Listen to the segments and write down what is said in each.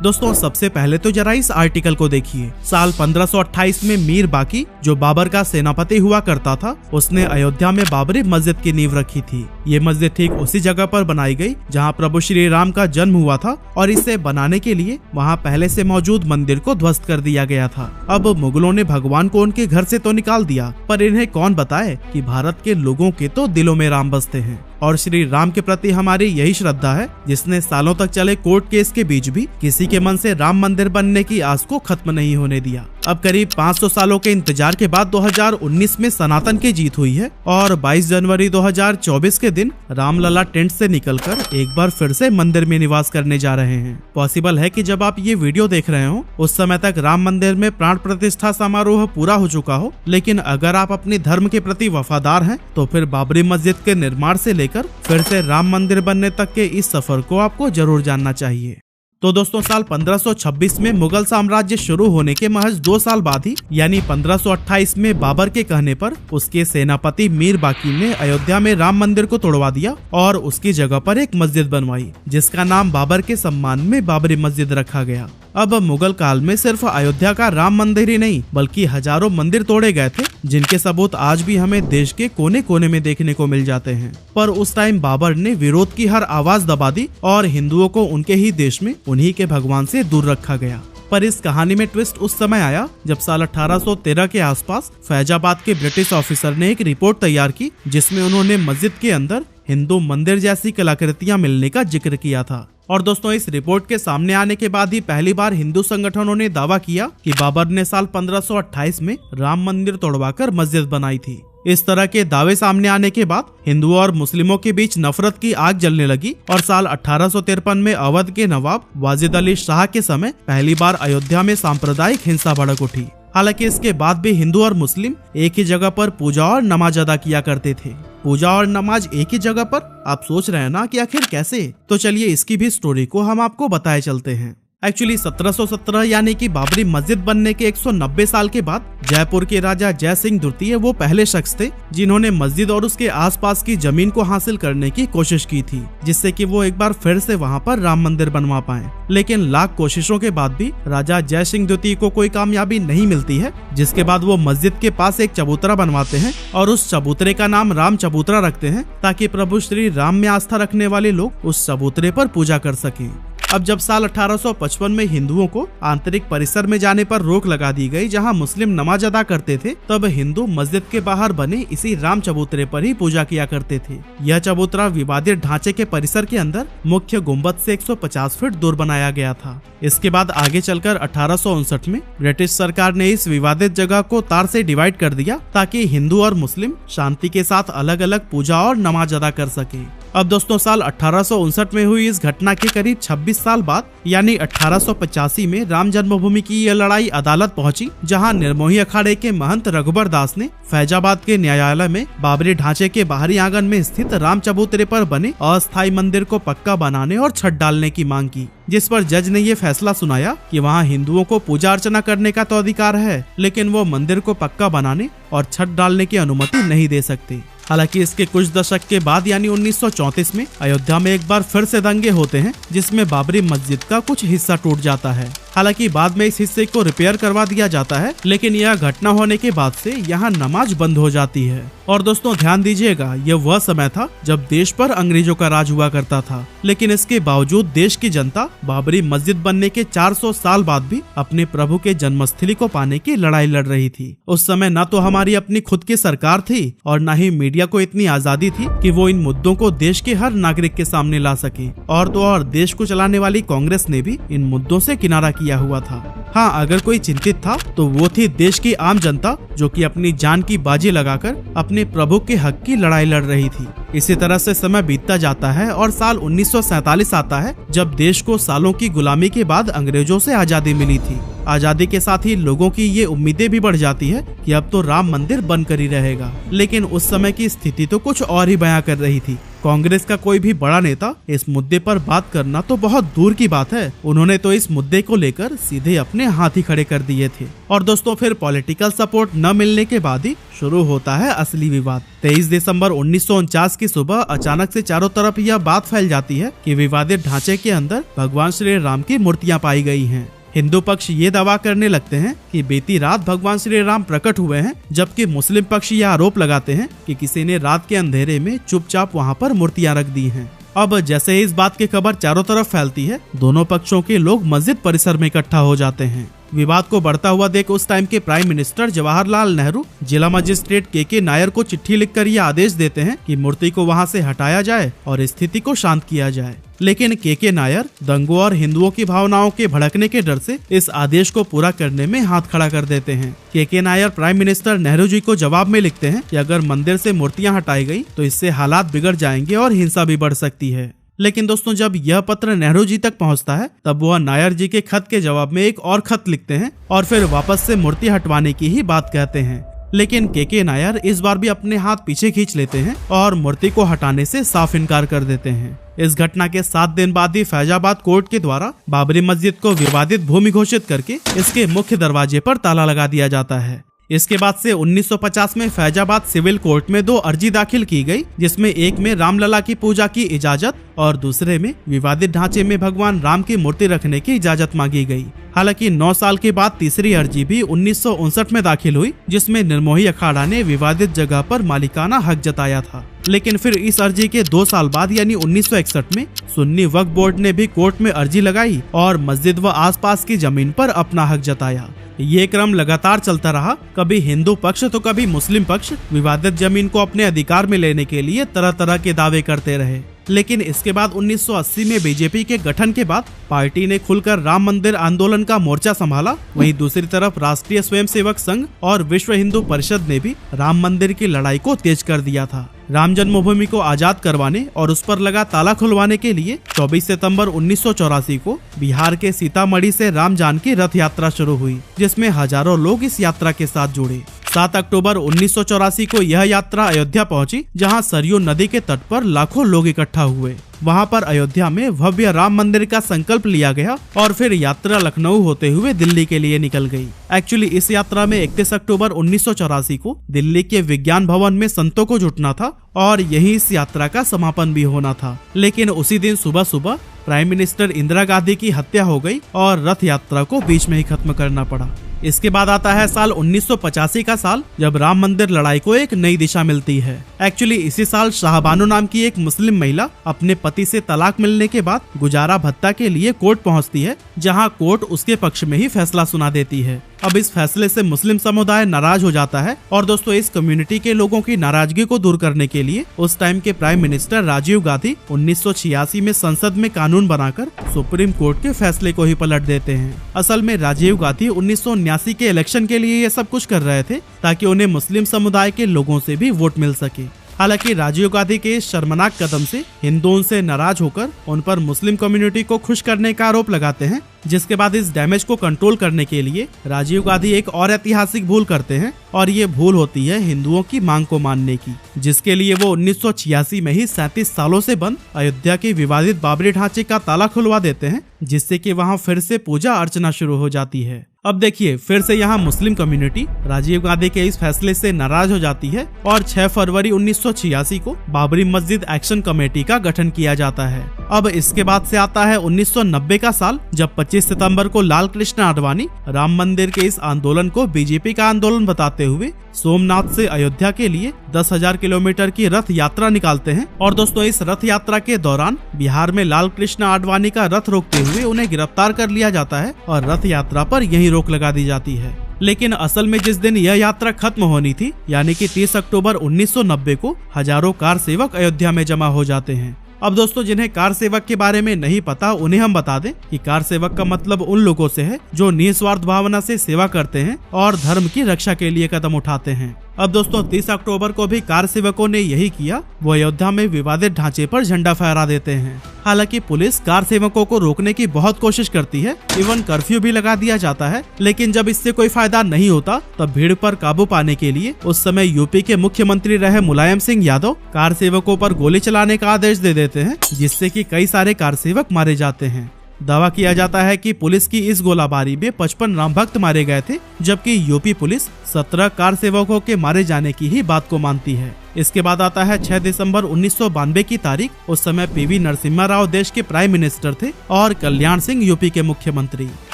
दोस्तों सबसे पहले तो जरा इस आर्टिकल को देखिए। साल 1528 में मीर बाकी, जो बाबर का सेनापति हुआ करता था, उसने अयोध्या में बाबरी मस्जिद की नींव रखी थी। ये मस्जिद ठीक उसी जगह पर बनाई गई जहाँ प्रभु श्री राम का जन्म हुआ था, और इसे बनाने के लिए वहाँ पहले से मौजूद मंदिर को ध्वस्त कर दिया गया था। अब मुगलों ने भगवान को उनके घर से तो निकाल दिया, पर इन्हें कौन बताए कि भारत के लोगों के तो दिलों में राम बसते हैं, और श्री राम के प्रति हमारी यही श्रद्धा है जिसने सालों तक चले कोर्ट केस के बीच भी किसी के मन से राम मंदिर बनने की आस को खत्म नहीं होने दिया। अब करीब 500 सालों के इंतजार के बाद 2019 में सनातन की जीत हुई है, और 22 जनवरी 2024 के दिन रामलला टेंट से निकलकर एक बार फिर से मंदिर में निवास करने जा रहे हैं। पॉसिबल है कि जब आप ये वीडियो देख रहे हो उस समय तक राम मंदिर में प्राण प्रतिष्ठा समारोह पूरा हो चुका हो, लेकिन अगर आप अपने धर्म के प्रति वफादार हैं तो फिर बाबरी मस्जिद के निर्माण से लेकर फिर से राम मंदिर बनने तक के इस सफर को आपको जरूर जानना चाहिए। तो दोस्तों साल 1526 में मुगल साम्राज्य शुरू होने के महज 2 साल बाद ही यानी 1528 में बाबर के कहने पर उसके सेनापति मीर बाकी ने अयोध्या में राम मंदिर को तोड़वा दिया और उसकी जगह पर एक मस्जिद बनवाई, जिसका नाम बाबर के सम्मान में बाबरी मस्जिद रखा गया। अब मुगल काल में सिर्फ अयोध्या का राम मंदिर ही नहीं बल्कि हजारों मंदिर तोड़े गए थे, जिनके सबूत आज भी हमें देश के कोने कोने में देखने को मिल जाते हैं। पर उस टाइम बाबर ने विरोध की हर आवाज दबा दी और हिंदुओं को उनके ही देश में उन्हीं के भगवान से दूर रखा गया। पर इस कहानी में ट्विस्ट उस समय आया जब साल 1813 के आसपास फैजाबाद के ब्रिटिश ऑफिसर ने एक रिपोर्ट तैयार की, जिसमें उन्होंने मस्जिद के अंदर हिंदू मंदिर जैसी कलाकृतियां मिलने का जिक्र किया था। और दोस्तों इस रिपोर्ट के सामने आने के बाद ही पहली बार हिंदू संगठनों ने दावा किया कि बाबर ने साल 1528 में राम मंदिर तोड़वाकर मस्जिद बनाई थी। इस तरह के दावे सामने आने के बाद हिंदुओं और मुस्लिमों के बीच नफरत की आग जलने लगी, और साल 1853 में अवध के नवाब वाजिद अली शाह के समय पहली बार अयोध्या में सांप्रदायिक हिंसा भड़क उठी। हालांकि इसके बाद भी हिंदू और मुस्लिम एक ही जगह पर पूजा और नमाज अदा किया करते थे। पूजा और नमाज एक ही जगह पर, आप सोच रहे हैं ना कि आखिर कैसे? तो चलिए इसकी भी स्टोरी को हम आपको बताए चलते हैं। एक्चुअली 1717 यानी कि बाबरी मस्जिद बनने के 190 साल के बाद जयपुर के राजा जय सिंह द्वितीय वो पहले शख्स थे जिन्होंने मस्जिद और उसके आसपास की जमीन को हासिल करने की कोशिश की थी, जिससे कि वो एक बार फिर से वहां पर राम मंदिर बनवा पाए। लेकिन लाख कोशिशों के बाद भी राजा जय सिंह द्वितीय को कोई कामयाबी नहीं मिलती है, जिसके बाद वो मस्जिद के पास एक चबूतरा बनवाते हैं और उस चबूतरे का नाम राम चबूतरा रखते हैं, ताकि प्रभु श्री राम में आस्था रखने वाले लोग उस चबूतरे पर पूजा कर सकें। अब जब साल 1855 में हिंदुओं को आंतरिक परिसर में जाने पर रोक लगा दी गई जहां मुस्लिम नमाज अदा करते थे, तब हिंदू मस्जिद के बाहर बने इसी राम चबूतरे पर ही पूजा किया करते थे। यह चबूतरा विवादित ढांचे के परिसर के अंदर मुख्य गुम्बद से 150 फीट दूर बनाया गया था। इसके बाद आगे चलकर 1859 में ब्रिटिश सरकार ने इस विवादित जगह को तार से डिवाइड कर दिया, ताकि हिंदू और मुस्लिम शांति के साथ अलग अलग पूजा और नमाज अदा कर सके। अब दोस्तों साल 1859 में हुई इस घटना के करीब 26 साल बाद यानी 1885 में राम जन्मभूमि की यह लड़ाई अदालत पहुंची, जहां निर्मोही अखाड़े के महंत रघुबर दास ने फैजाबाद के न्यायालय में बाबरी ढांचे के बाहरी आंगन में स्थित राम चबूतरे पर बने अस्थायी मंदिर को पक्का बनाने और छत डालने की मांग की, जिस पर जज ने ये फैसला सुनाया कि वहां हिंदुओं को पूजा अर्चना करने का तो अधिकार है, लेकिन वो मंदिर को पक्का बनाने और छत डालने की अनुमति नहीं दे सकते। हालांकि इसके कुछ दशक के बाद यानी 1934 में अयोध्या में एक बार फिर से दंगे होते हैं, जिसमें बाबरी मस्जिद का कुछ हिस्सा टूट जाता है। हालांकि बाद में इस हिस्से को रिपेयर करवा दिया जाता है, लेकिन यह घटना होने के बाद से यहाँ नमाज बंद हो जाती है। और दोस्तों ध्यान दीजिएगा, यह वह समय था जब देश पर अंग्रेजों का राज हुआ करता था, लेकिन इसके बावजूद देश की जनता बाबरी मस्जिद बनने के 400 साल बाद भी अपने प्रभु के जन्मस्थली को पाने की लड़ाई लड़ रही थी। उस समय न तो हमारी अपनी खुद की सरकार थी और न ही मीडिया को इतनी आजादी थी कि वो इन मुद्दों को देश के हर नागरिक के सामने ला सके, और तो और देश को चलाने वाली कांग्रेस ने भी इन मुद्दों से किनारा किया हुआ था। हाँ, अगर कोई चिंतित था तो वो थी देश की आम जनता, जो कि अपनी जान की बाजी लगाकर अपने प्रभु के हक की लड़ाई लड़ रही थी। इसी तरह से समय बीतता जाता है और साल 1947 आता है, जब देश को सालों की गुलामी के बाद अंग्रेजों से आजादी मिली थी। आजादी के साथ ही लोगों की ये उम्मीदें भी बढ़ जाती है कि अब तो राम मंदिर बनकर ही रहेगा। लेकिन उस समय की स्थिति तो कुछ और ही बयां कर रही थी। कांग्रेस का कोई भी बड़ा नेता इस मुद्दे पर बात करना तो बहुत दूर की बात है, उन्होंने तो इस मुद्दे को लेकर सीधे अपने हाथ ही खड़े कर दिए थे। और दोस्तों फिर पॉलिटिकल सपोर्ट न मिलने के बाद ही शुरू होता है असली विवाद। 23 दिसंबर 1949 की सुबह अचानक से चारों तरफ यह बात फैल जाती है कि विवादित ढांचे के अंदर भगवान श्री राम की मूर्तियां पाई गई हैं। हिंदू पक्ष ये दावा करने लगते हैं कि बीती रात भगवान श्री राम प्रकट हुए हैं, जबकि मुस्लिम पक्ष यह आरोप लगाते हैं कि किसी ने रात के अंधेरे में चुपचाप वहां पर मूर्तियां रख दी हैं। अब जैसे ही इस बात की खबर चारों तरफ फैलती है, दोनों पक्षों के लोग मस्जिद परिसर में इकट्ठा हो जाते हैं। विवाद को बढ़ता हुआ देख उस टाइम के प्राइम मिनिस्टर जवाहरलाल नेहरू जिला मजिस्ट्रेट के नायर को चिट्ठी लिखकर यह आदेश देते हैं कि मूर्ति को वहां से हटाया जाए और स्थिति को शांत किया जाए। लेकिन के नायर दंगों और हिंदुओं की भावनाओं के भड़कने के डर से इस आदेश को पूरा करने में हाथ खड़ा कर देते हैं। के नायर प्राइम मिनिस्टर नेहरू जी को जवाब में लिखते हैं कि अगर मंदिर से मूर्तियां हटाई गई तो इससे हालात बिगड़ जाएंगे और हिंसा भी बढ़ सकती है। लेकिन दोस्तों जब यह पत्र नेहरू जी तक पहुंचता है, तब वह नायर जी के खत के जवाब में एक और खत लिखते हैं और फिर वापस से मूर्ति हटवाने की ही बात कहते हैं। लेकिन के नायर इस बार भी अपने हाथ पीछे खींच लेते हैं और मूर्ति को हटाने से साफ इनकार कर देते हैं। इस घटना के 7 दिन बाद ही फैजाबाद कोर्ट के द्वारा बाबरी मस्जिद को विवादित भूमि घोषित करके इसके मुख्य दरवाजे पर ताला लगा दिया जाता है। इसके बाद से 1950 में फैजाबाद सिविल कोर्ट में 2 अर्जी दाखिल की गई, जिसमें एक में रामलला की पूजा की इजाजत और दूसरे में विवादित ढांचे में भगवान राम की मूर्ति रखने की इजाजत मांगी गई। हालांकि 9 साल के बाद तीसरी अर्जी भी 1959 में दाखिल हुई, जिसमें निर्मोही अखाड़ा ने विवादित जगह पर मालिकाना हक जताया था। लेकिन फिर इस अर्जी के 2 साल बाद यानी 1961 में सुन्नी वक्फ बोर्ड ने भी कोर्ट में अर्जी लगाई और मस्जिद व आसपास की जमीन पर अपना हक जताया। ये क्रम लगातार चलता रहा। कभी हिंदू पक्ष तो कभी मुस्लिम पक्ष विवादित जमीन को अपने अधिकार में लेने के लिए तरह तरह के दावे करते रहे। लेकिन इसके बाद 1980 में बीजेपी के गठन के बाद पार्टी ने खुलकर राम मंदिर आंदोलन का मोर्चा संभाला। वहीं दूसरी तरफ राष्ट्रीय स्वयंसेवक संघ और विश्व हिंदू परिषद ने भी राम मंदिर की लड़ाई को तेज कर दिया था। राम जन्मभूमि को आजाद करवाने और उस पर लगा ताला खुलवाने के लिए 24 सितंबर 1984 को बिहार के सीतामढ़ी से राम जानकी रथ यात्रा शुरू हुई, जिसमें हजारों लोग इस यात्रा के साथ जुड़े। 7 अक्टूबर 1984 को यह यात्रा अयोध्या पहुंची, जहां सरयू नदी के तट पर लाखों लोग इकट्ठा हुए। वहां पर अयोध्या में भव्य राम मंदिर का संकल्प लिया गया और फिर यात्रा लखनऊ होते हुए दिल्ली के लिए निकल गई। एक्चुअली इस यात्रा में 31 अक्टूबर 1984 को दिल्ली के विज्ञान भवन में संतों को जुटना था और यही इस यात्रा का समापन भी होना था। लेकिन उसी दिन सुबह सुबह प्राइम मिनिस्टर इंदिरा गांधी की हत्या हो गई और रथ यात्रा को बीच में ही खत्म करना पड़ा। इसके बाद आता है साल 1985 का साल, जब राम मंदिर लड़ाई को एक नई दिशा मिलती है। एक्चुअली इसी साल शाहबानो नाम की एक मुस्लिम महिला अपने पति से तलाक मिलने के बाद गुजारा भत्ता के लिए कोर्ट पहुंचती है, जहां कोर्ट उसके पक्ष में ही फैसला सुना देती है। अब इस फैसले से मुस्लिम समुदाय नाराज हो जाता है और दोस्तों इस कम्युनिटी के लोगों की नाराजगी को दूर करने के लिए उस टाइम के प्राइम मिनिस्टर राजीव गांधी 1986 में संसद में कानून बनाकर सुप्रीम कोर्ट के फैसले को ही पलट देते हैं। असल में राजीव गांधी 1979 के इलेक्शन के लिए ये सब कुछ कर रहे थे ताकि उन्हें मुस्लिम समुदाय के लोगों से भी वोट मिल सके। हालांकि राजीव गांधी के इस शर्मनाक कदम से हिंदू उनसे नाराज होकर उन पर मुस्लिम कम्युनिटी को खुश करने का आरोप लगाते हैं, जिसके बाद इस डैमेज को कंट्रोल करने के लिए राजीव गांधी एक और ऐतिहासिक भूल करते हैं और ये भूल होती है हिंदुओं की मांग को मानने की, जिसके लिए वो 1986 में ही 37 सालों से बंद अयोध्या के विवादित बाबरी ढांचे का ताला खुलवा देते हैं, जिससे कि वहां फिर से पूजा अर्चना शुरू हो जाती है। अब देखिए फिर से यहाँ मुस्लिम कम्युनिटी राजीव गांधी के इस फैसले से नाराज हो जाती है और 6 फरवरी 1986 को बाबरी मस्जिद एक्शन कमेटी का गठन किया जाता है। अब इसके बाद से आता है 1990 का साल, जब 25 सितंबर को लाल कृष्ण आडवाणी राम मंदिर के इस आंदोलन को बीजेपी का आंदोलन बताते हुए सोमनाथ से अयोध्या के लिए 10,000 किलोमीटर की रथ यात्रा निकालते हैं। और दोस्तों इस रथ यात्रा के दौरान बिहार में लाल कृष्ण आडवाणी का रथ रोकते हुए उन्हें गिरफ्तार कर लिया जाता है और रथ यात्रा पर यही रोक लगा दी जाती है। लेकिन असल में जिस दिन यह यात्रा खत्म होनी थी, यानी कि 30 अक्टूबर 1990 को हजारों कार सेवक अयोध्या में जमा हो जाते हैं। अब दोस्तों जिन्हें कार सेवक के बारे में नहीं पता, उन्हें हम बता दें कि कार सेवक का मतलब उन लोगों से है जो निस्वार्थ भावना से सेवा करते हैं और धर्म की रक्षा के लिए कदम उठाते हैं। अब दोस्तों 30 अक्टूबर को भी कार सेवकों ने यही किया, वो अयोध्या में विवादित ढांचे पर झंडा फहरा देते हैं। हालांकि पुलिस कार सेवकों को रोकने की बहुत कोशिश करती है, इवन कर्फ्यू भी लगा दिया जाता है, लेकिन जब इससे कोई फायदा नहीं होता तब भीड़ पर काबू पाने के लिए उस समय यूपी के मुख्यमंत्री रहे मुलायम सिंह यादव कार सेवकों पर गोली चलाने का आदेश दे देते हैं, जिससे कि कई सारे कार सेवक मारे जाते हैं। दावा किया जाता है कि पुलिस की इस गोलाबारी में 55 राम भक्त मारे गए थे, जबकि यूपी पुलिस 17 कार सेवकों के मारे जाने की ही बात को मानती है। इसके बाद आता है 6 दिसंबर 1992 की तारीख। उस समय पीवी नरसिम्हा राव देश के प्राइम मिनिस्टर थे और कल्याण सिंह यूपी के मुख्यमंत्री।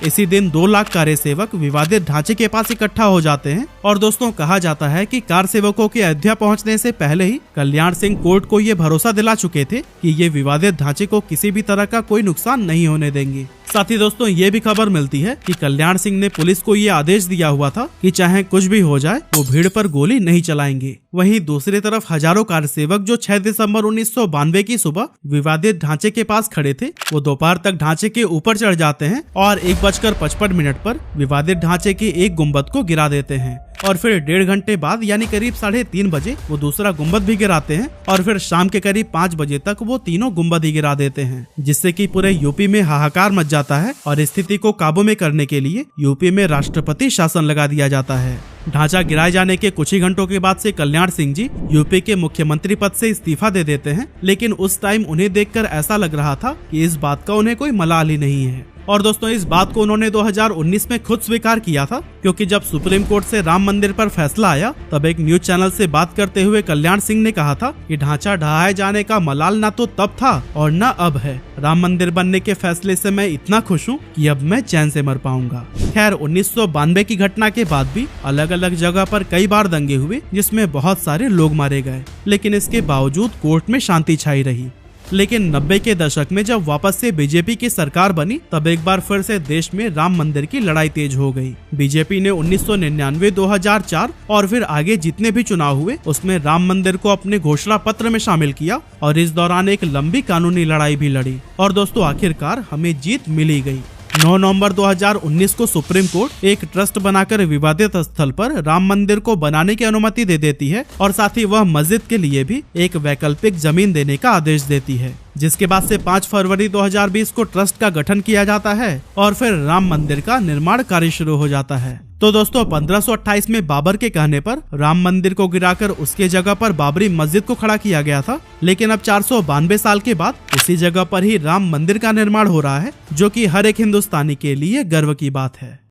इसी दिन 2 लाख कार सेवक विवादित ढांचे के पास इकट्ठा हो जाते हैं और दोस्तों कहा जाता है कि कार सेवकों के अयोध्या पहुंचने से पहले ही कल्याण सिंह कोर्ट को ये भरोसा दिला चुके थे कि ये विवादित ढांचे को किसी भी तरह का कोई नुकसान नहीं होने देंगे। साथ ही दोस्तों ये भी खबर मिलती है कि कल्याण सिंह ने पुलिस को ये आदेश दिया हुआ था कि चाहे कुछ भी हो जाए वो भीड़ पर गोली नहीं चलाएंगे। वहीं दूसरी तरफ हजारों कार सेवक जो 6 दिसंबर 1992 की सुबह विवादित ढांचे के पास खड़े थे, वो दोपहर तक ढांचे के ऊपर चढ़ जाते हैं और 1:55 पर विवादित ढांचे के एक गुंबद को गिरा देते हैं और फिर 1.5 घंटे बाद यानी करीब 3:30 बजे वो दूसरा गुंबद भी गिराते हैं और फिर शाम के करीब 5 बजे तक वो तीनों गुंबद ही गिरा देते हैं, जिससे कि पूरे यूपी में हाहाकार मच जाता है और स्थिति को काबू में करने के लिए यूपी में राष्ट्रपति शासन लगा दिया जाता है। ढांचा गिराए जाने के कुछ ही घंटों के बाद से कल्याण सिंह जी यूपी के मुख्यमंत्री पद से इस्तीफा दे देते हैं, लेकिन उस टाइम उन्हें देखकर ऐसा लग रहा था कि इस बात का उन्हें कोई मलाल ही नहीं है। और दोस्तों इस बात को उन्होंने 2019 में खुद स्वीकार किया था, क्योंकि जब सुप्रीम कोर्ट से राम मंदिर पर फैसला आया तब एक न्यूज चैनल से बात करते हुए कल्याण सिंह ने कहा था कि ढांचा ढहाए जाने का मलाल ना तो तब था और न अब है। राम मंदिर बनने के फैसले से मैं इतना खुश हूँ कि अब मैं चैन से मर पाऊंगा। खैर 1992 की घटना के बाद भी अलग अलग जगह पर कई बार दंगे हुए, जिसमें बहुत सारे लोग मारे गए, लेकिन इसके बावजूद कोर्ट में शांति छाई रही। लेकिन 90 के दशक में जब वापस से बीजेपी की सरकार बनी तब एक बार फिर से देश में राम मंदिर की लड़ाई तेज हो गई। बीजेपी ने 1999, 2004 और फिर आगे जितने भी चुनाव हुए उसमें राम मंदिर को अपने घोषणा पत्र में शामिल किया और इस दौरान एक लंबी कानूनी लड़ाई भी लड़ी और दोस्तों आखिरकार हमें जीत मिली गई। 9 नवंबर 2019 को सुप्रीम कोर्ट एक ट्रस्ट बनाकर विवादित स्थल पर राम मंदिर को बनाने की अनुमति दे देती है और साथ ही वह मस्जिद के लिए भी एक वैकल्पिक जमीन देने का आदेश देती है, जिसके बाद से 5 फरवरी 2020 को ट्रस्ट का गठन किया जाता है और फिर राम मंदिर का निर्माण कार्य शुरू हो जाता है। तो दोस्तों 1528 में बाबर के कहने पर राम मंदिर को गिराकर उसके जगह पर बाबरी मस्जिद को खड़ा किया गया था, लेकिन अब 492 साल के बाद उसी जगह पर ही राम मंदिर का निर्माण हो रहा है, जो कि हर एक हिंदुस्तानी के लिए गर्व की बात है।